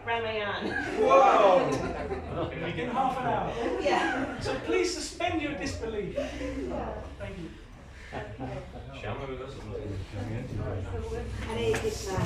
Ramayan. Whoa! In half an hour. Yeah. So please suspend your disbelief. Yeah. Thank you. Hare Krishna.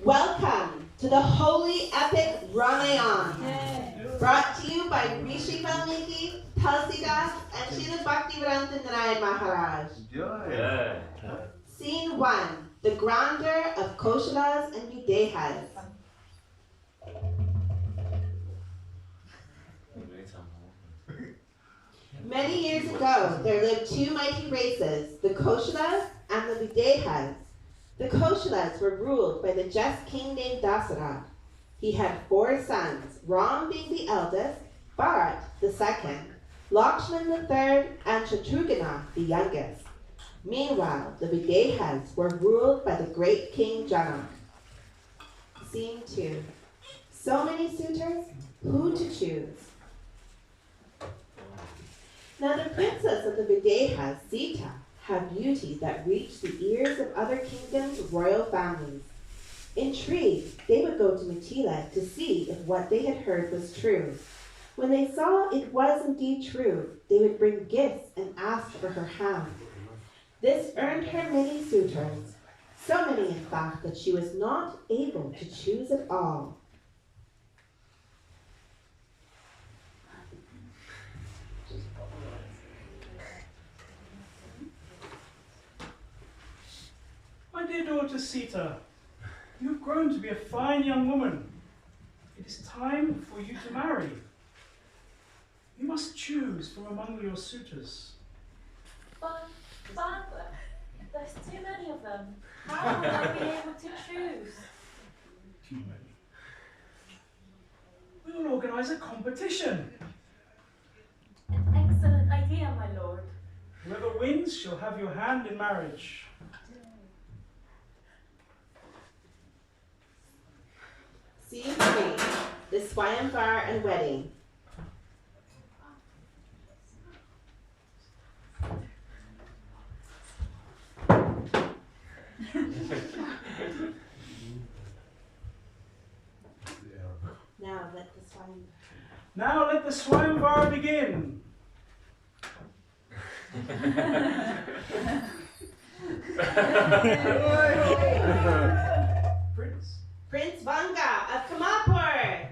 Welcome to the holy epic Ramayan, brought to you by Rishi Valmiki, Tulsidas, and Srila Bhaktivedanta Maharaj. Scene 1, the grandeur of Koshalas and Videhas. Many years ago, there lived two mighty races, the Koshalas and the Videhas. The Koshalas were ruled by the just king named Dasarath. He had 4 sons, Ram being the eldest, Bharat the second, Lakshman the third, and Shatrughna the youngest. Meanwhile, the Videhas were ruled by the great king Janak. Scene 2. So many suitors, who to choose? Now the princess of the Videhas, Sita, had beauty that reached the ears of other kingdoms' royal families. Intrigued, they would go to Mithila to see if what they had heard was true. When they saw it was indeed true, they would bring gifts and ask for her hand. This earned her many suitors, so many in fact that she was not able to choose at all. My dear daughter Sita, you have grown to be a fine young woman. It is time for you to marry. You must choose from among your suitors. But, Father, there's too many of them. How will I be able to choose? We will organize a competition. An excellent idea, my lord. Whoever wins shall have your hand in marriage. Scene 3, the Swayamvar and wedding. Now let the Swayamvar begin. Prince Vanga of Kamapur.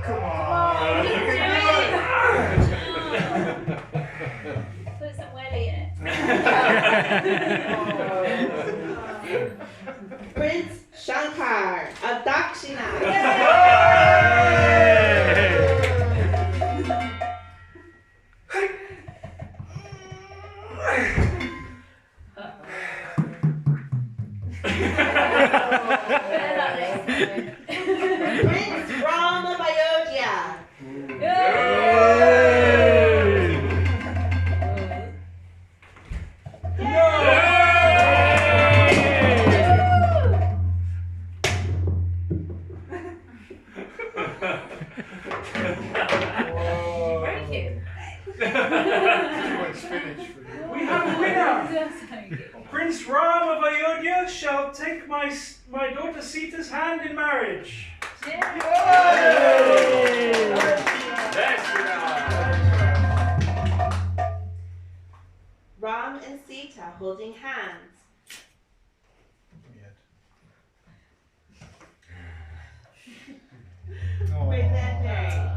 Come on. Put some welly in it. Prince Shankar of Dakshina. Prince Ram of Ayodhya. Very cute. We have a winner. Prince Ram of Ayodhya shall take my daughter Sita's hand in marriage. Ram and Sita holding hands. Bring that married.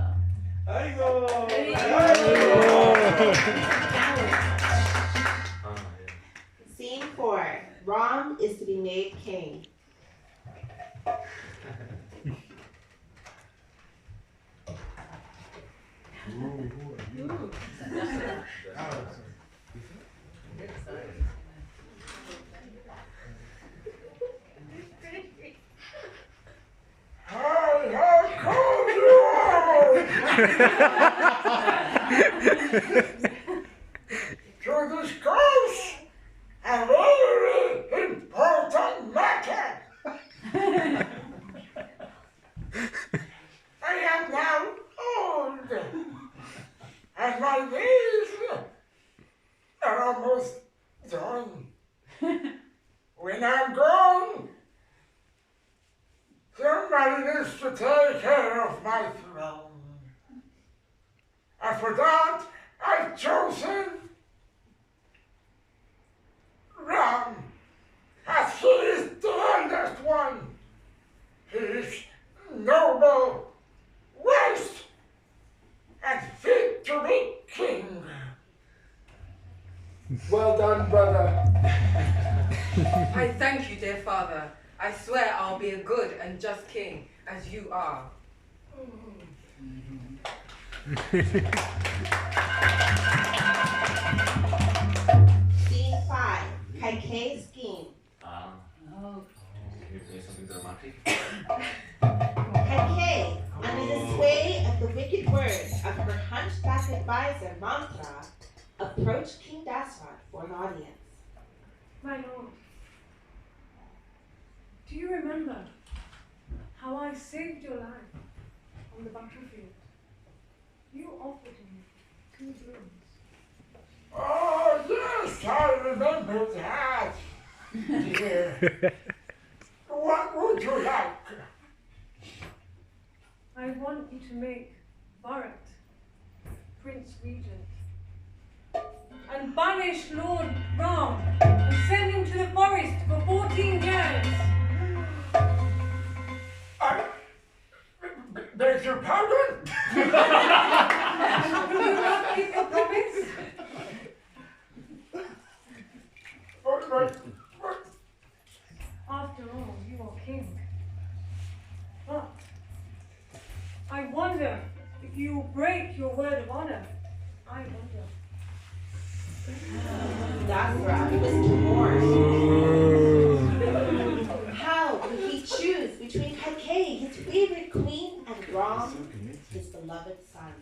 Scene 4. Ram is to be made king. To discuss a very important matter. I am now old, and my days are almost done. When I'm gone, throne. And for that, I've chosen Ram, as he is the eldest one. He is noble, wise, and fit to be king. Well done, brother. I thank you, dear father. I swear I'll be a good and just king, as you are. Scene 5. Kaikei's scheme. Can you play something dramatic? Kaikei, under the sway of the wicked words of her hunchback advisor, Mantra, approached King Dasrat for an audience. My lord, do you remember how I saved your life on the battlefield? You offered me 2 rooms. Oh, yes, I remember that, dear. What would you like? I want you to make Bharat Prince Regent and banish Lord Ram and send him to the forest for 14 years. I beg your pardon? Will you not keep your promise? What? After all, you are king. But I wonder if you will break your word of honor. I wonder. Dasrat was torn. How could he choose between Kaikei, his favorite queen, and Ram, his beloved son?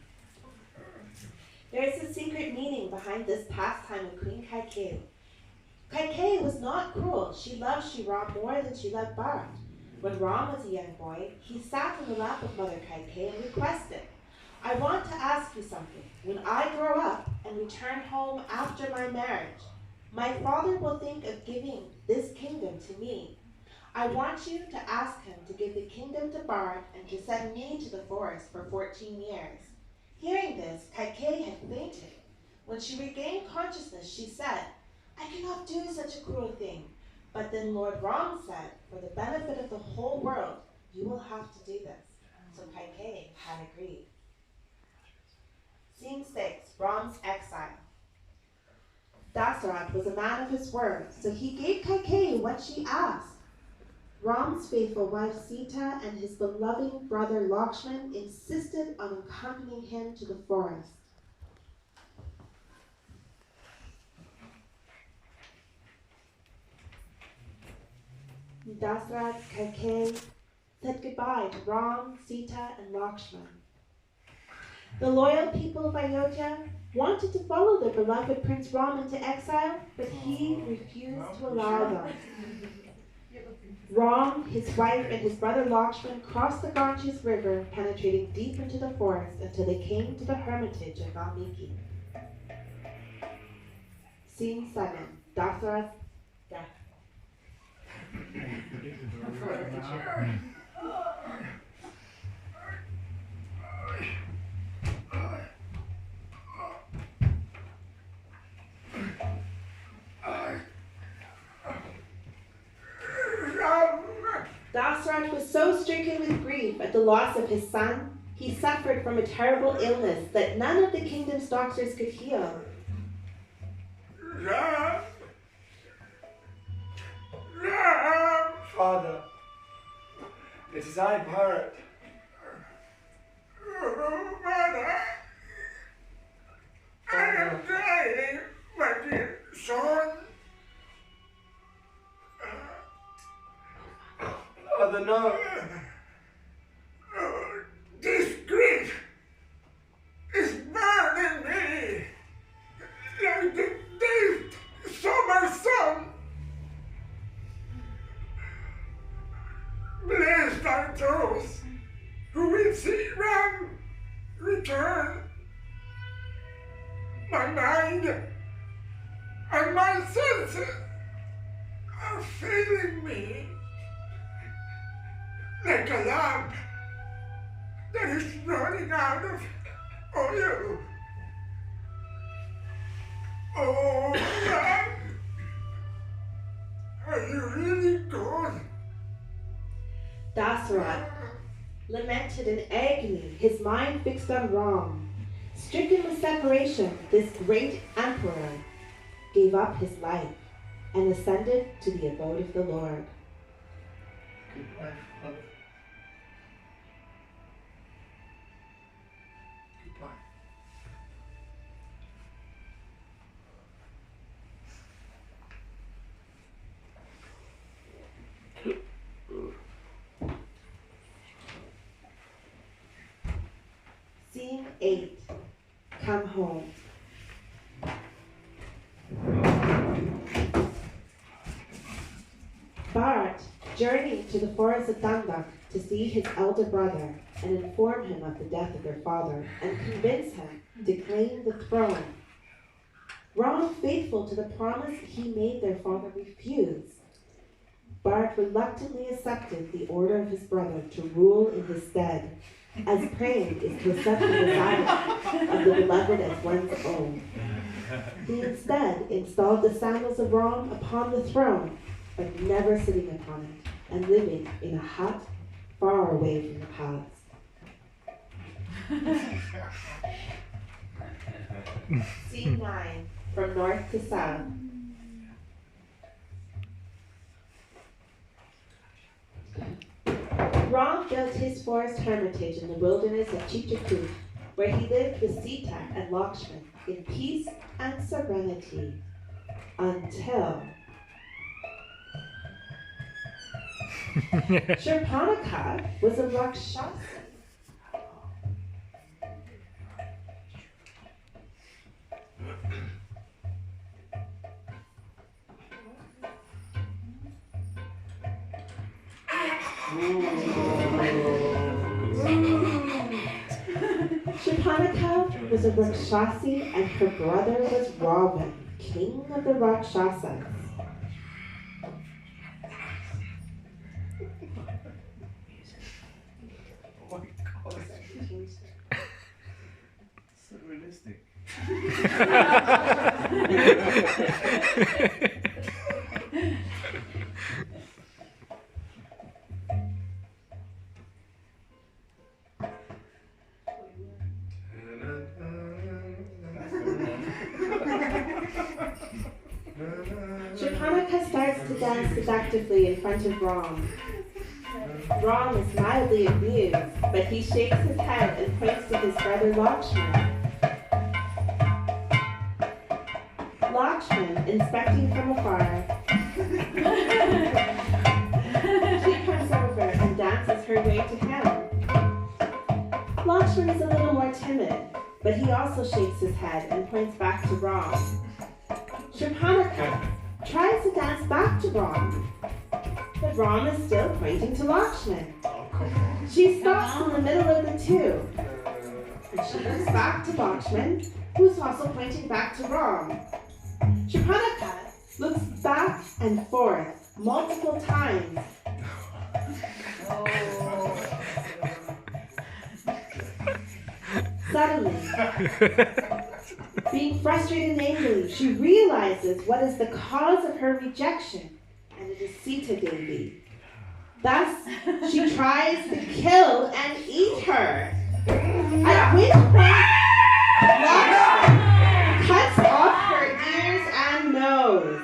There is a secret meaning behind this pastime of Queen Kaikei. Kaikei was not cruel. She loved Ram more than she loved Bharat. When Ram was a young boy, he sat in the lap of Mother Kaikei and requested, "I want to ask you something. When I grow up and return home after my marriage, my father will think of giving this kingdom to me. I want you to ask him to give the kingdom to Bharat and to send me to the forest for 14 years. Hearing this, Kaikei had fainted. When she regained consciousness, she said, "I cannot do such a cruel thing." But then Lord Ram said, "For the benefit of the whole world, you will have to do this." So Kaikei had agreed. Scene 6, Ram's exile. Dasrat was a man of his word, so he gave Kaikei what she asked. Ram's faithful wife Sita and his beloved brother Lakshman insisted on accompanying him to the forest. Dasrat, Kaikei said goodbye to Ram, Sita, and Lakshman. The loyal people of Ayodhya wanted to follow their beloved Prince Ram into exile, but he refused to allow them. Ram, his wife, and his brother Lakshman crossed the Ganges River, penetrating deep into the forest until they came to the hermitage of Valmiki. Scene 7, Dasrat's death. Dasrat was so stricken with grief at the loss of his son, he suffered from a terrible illness that none of the kingdom's doctors could heal. Ram! Ram! Father, it is I, Bharat. Oh, mother! I am dying, my dear son. Father, no. Oh, this grief is burning me like the day summer sun. Blessed are those who will see Ram return. My mind and my senses are failing me like a lamp that is running out of oil. Oh, Ram, are you really gone? Dasarat lamented in agony, his mind fixed on Ram. Stricken with separation, this great emperor gave up his life and ascended to the abode of the Lord. Goodbye, Father. Goodbye. Scene 8. Come home. Bharat journeyed to the forest of Dandak to see his elder brother and inform him of the death of their father and convince him to claim the throne. Ram, faithful to the promise he made their father, refused. Bharat reluctantly accepted the order of his brother to rule in his stead, as praying is to accept the desire of the beloved as one's own. He instead installed the sandals of Ram upon the throne, but never sitting upon it, and living in a hut far away from the palace. Scene 9, from north to south. Ram built his forest hermitage in the wilderness of Chitrakoot, where he lived with Sita and Lakshman in peace and serenity, until Shurpanakha was a Rakshasa. Shurpanakha was a Rakshasi and her brother was Ravan, king of the Rakshasas. Oh my God. So realistic. Shurpanakha starts to dance seductively in front of Ram. Ram is mildly amused, but he shakes his head and points to his brother Lakshman. Lakshman, inspecting from afar, she comes over and dances her way to him. Lakshman is a little more timid, but he also shakes his head and points back to Ram. Shurpanakha tries to dance back to Ram, but Ram is still pointing to Lakshman. She stops in the middle of the two, and she looks back to Lakshman, who's also pointing back to Ram. Shurpanakha looks back and forth multiple times. Suddenly, being frustrated and angry, she realizes what is the cause of her rejection, and it is Sita Devi. Thus, she tries to kill and eat her. At which point, Lakshman cuts off her ears and nose.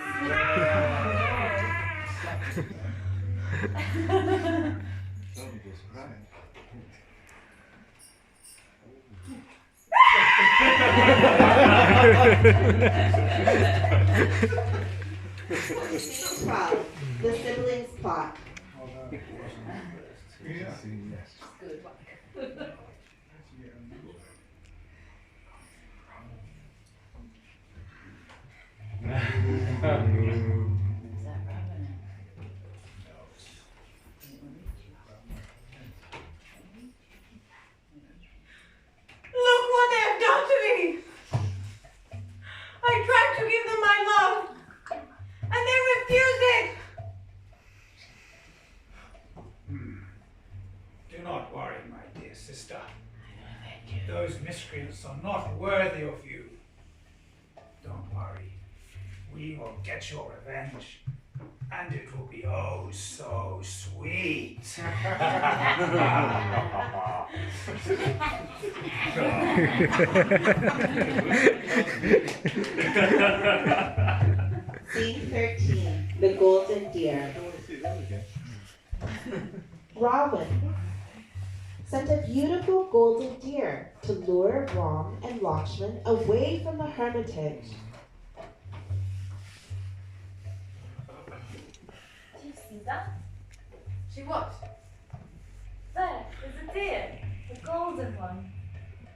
Scene 12, the siblings plot. Look what they have done to me! I tried to give them my love, and they refused it! Do not worry, my dear sister. those miscreants are not worthy of you. Don't worry. We will get your revenge. And it will be oh so sweet. Scene 13, The Golden Deer. Ravan sent a beautiful golden deer to lure Ram and Lakshman away from the hermitage. Do you see that? She what? There, there's a deer. The golden one.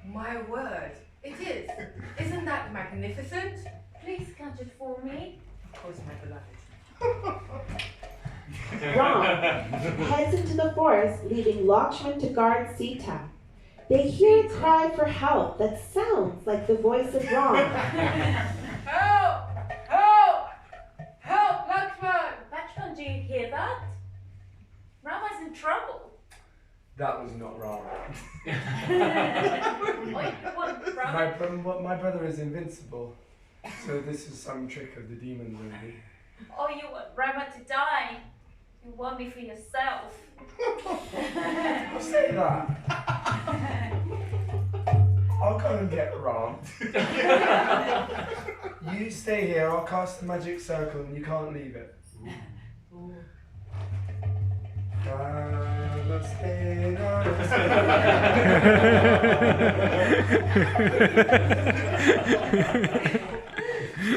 My word, it is. Isn't that magnificent? Please catch it for me. Of course, my beloved. Ram heads into the forest, leaving Lakshman to guard Sita. They hear a cry for help that sounds like the voice of Ram. Help! Help! Help, Lakshman! Lakshman, do you hear that? Rama's in trouble. That was not wrong. Oh, you want Rama? My brother is invincible. So this is some trick of the demons, maybe. Oh, you want Rama to die? You want me for yourself. Don't say that. I'll go and get Ram. You stay here, I'll cast the magic circle and you can't leave it.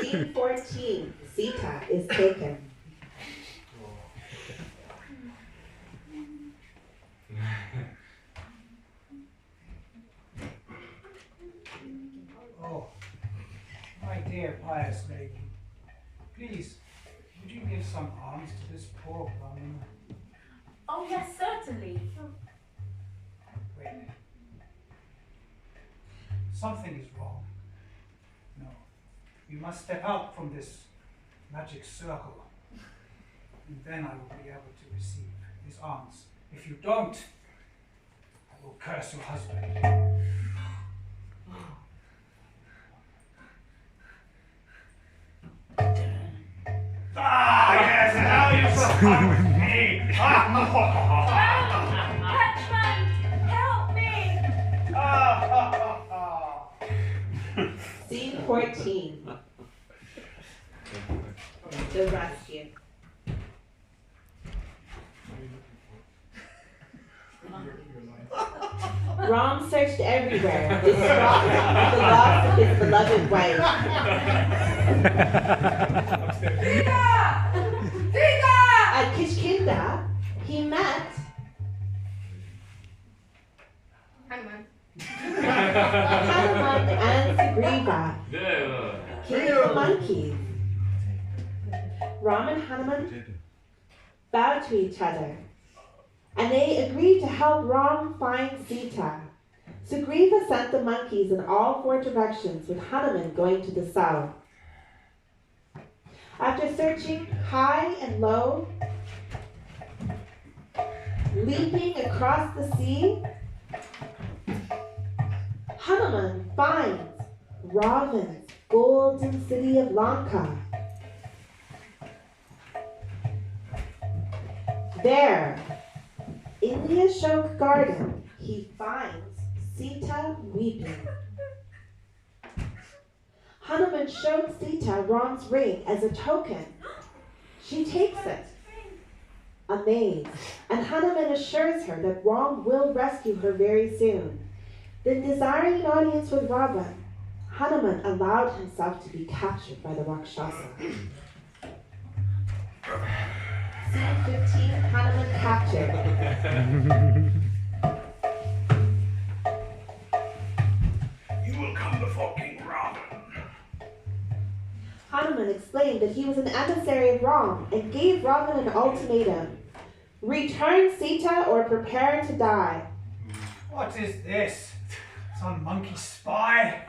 Scene 14, Sita is taken. Oh, my dear pious lady, please, would you give some alms to this poor woman? Oh, yes, certainly. Wait. Something is wrong. No, you must step out from this magic circle, and then I will be able to receive his alms. If you don't, I will curse your husband. Ah, yes, now you forgot me. Lakshman, help me! Scene 14, The Rescue. Ram searched everywhere, distraught at the loss of his beloved wife. At Kishkinda, he met Hanuman. Hanuman and Sugriva, king of the monkeys. Ram and Hanuman bowed to each other, and they agreed to help Ram find Sita. Sugriva sent the monkeys in all 4 directions, with Hanuman going to the south. After searching high and low, leaping across the sea, Hanuman finds Ravan's golden city of Lanka. There, in the Ashok garden, he finds Sita weeping. Hanuman showed Sita Ram's ring as a token. She takes it, amazed, and Hanuman assures her that Ram will rescue her very soon. Then, desiring an audience with Ravan, Hanuman allowed himself to be captured by the Rakshasa. Scene 15, Hanuman captured. You will come before King Ravan. Hanuman explained that he was an emissary of Ram and gave Ravan an ultimatum. Return Sita or prepare to die. What is this? Some monkey spy?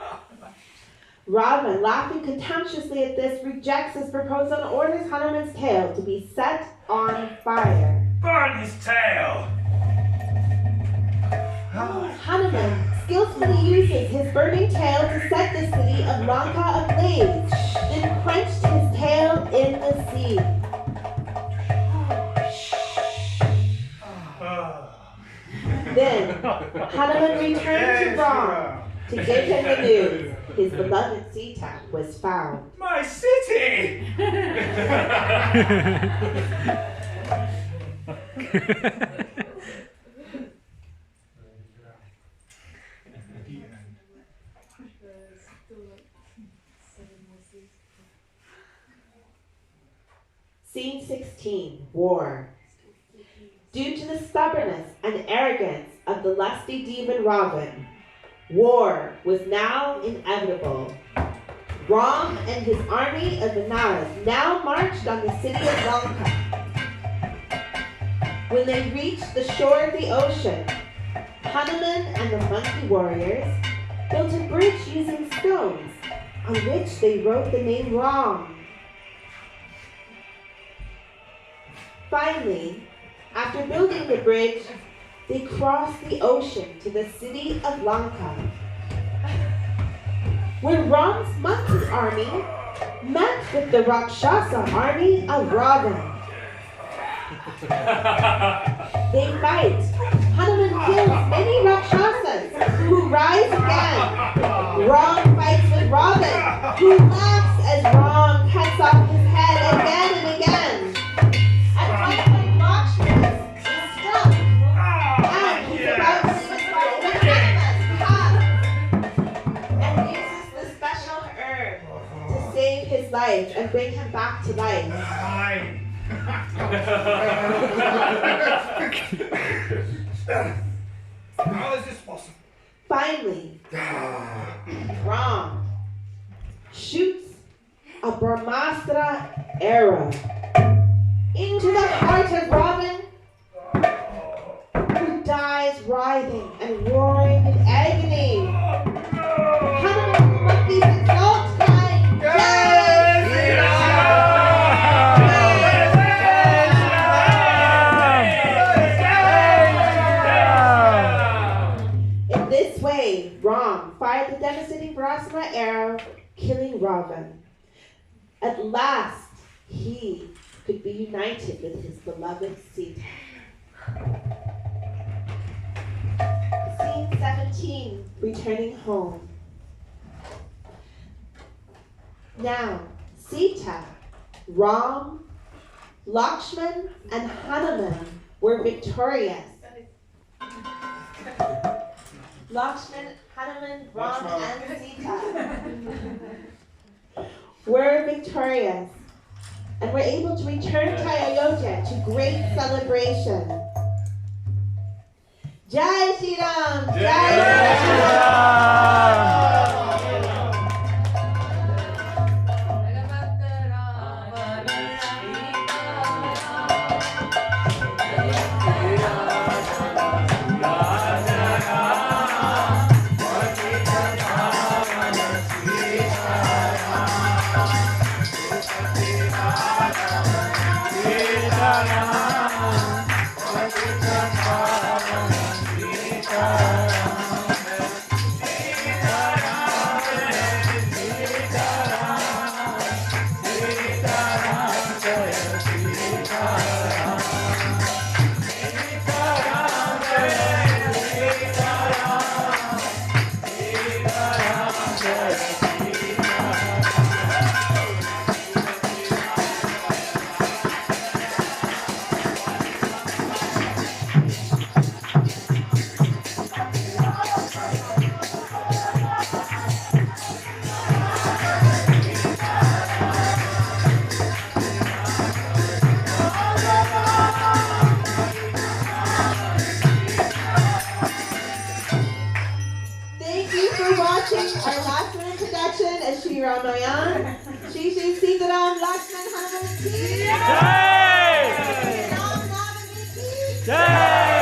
Ravan, laughing contemptuously at this, rejects his proposal and orders Hanuman's tail to be set on fire. Burn his tail! Hanuman skillfully uses his burning tail to set the city of Lanka ablaze, then quenched his tail in the sea. Then Hanuman returned to Ram to give him the news. His beloved Sita was found. My city! Scene 16, War. Due to the stubbornness and arrogance of the lusty demon Ravan, war was now inevitable. Ram and his army of Vanaras now marched on the city of Lanka. When they reached the shore of the ocean, Hanuman and the monkey warriors built a bridge using stones on which they wrote the name Ram. Finally, after building the bridge, they crossed the ocean to the city of Lanka, where Ram's monkey army met with the Rakshasa army of Ravan. They fight. Hanuman kills many Rakshasas who rise again. Ram fights with Ravan, who laughs as Ram cuts off his head again and again. At one point, Lakshman is struck, and he's about to fight with Hanuman, and uses the special herb to save his life and bring him back to life. How is this possible? Finally, Ram shoots a Brahmastra arrow into the heart of Ravan, who dies writhing and roaring in agony. Hanuman and the monkeys exult, crying, "Jai Shri Ram!" In this way, Ram fired the devastating Brahmastra arrow, killing Ravan. At last, he could be united with his beloved Sita. Scene 17, returning home. Now, Sita, Ram, Lakshman, and Hanuman were victorious. Lakshman, Hanuman, Ram, and Sita were victorious and were able to return to Ayodhya to great celebration. Jai Shri Ram! Jai Shri Ram! Our last minute production of Sri Ramayan. Shri Shri Sitaram Lakshman Hanuman Ki Jai! Ram Ram Ki Jai!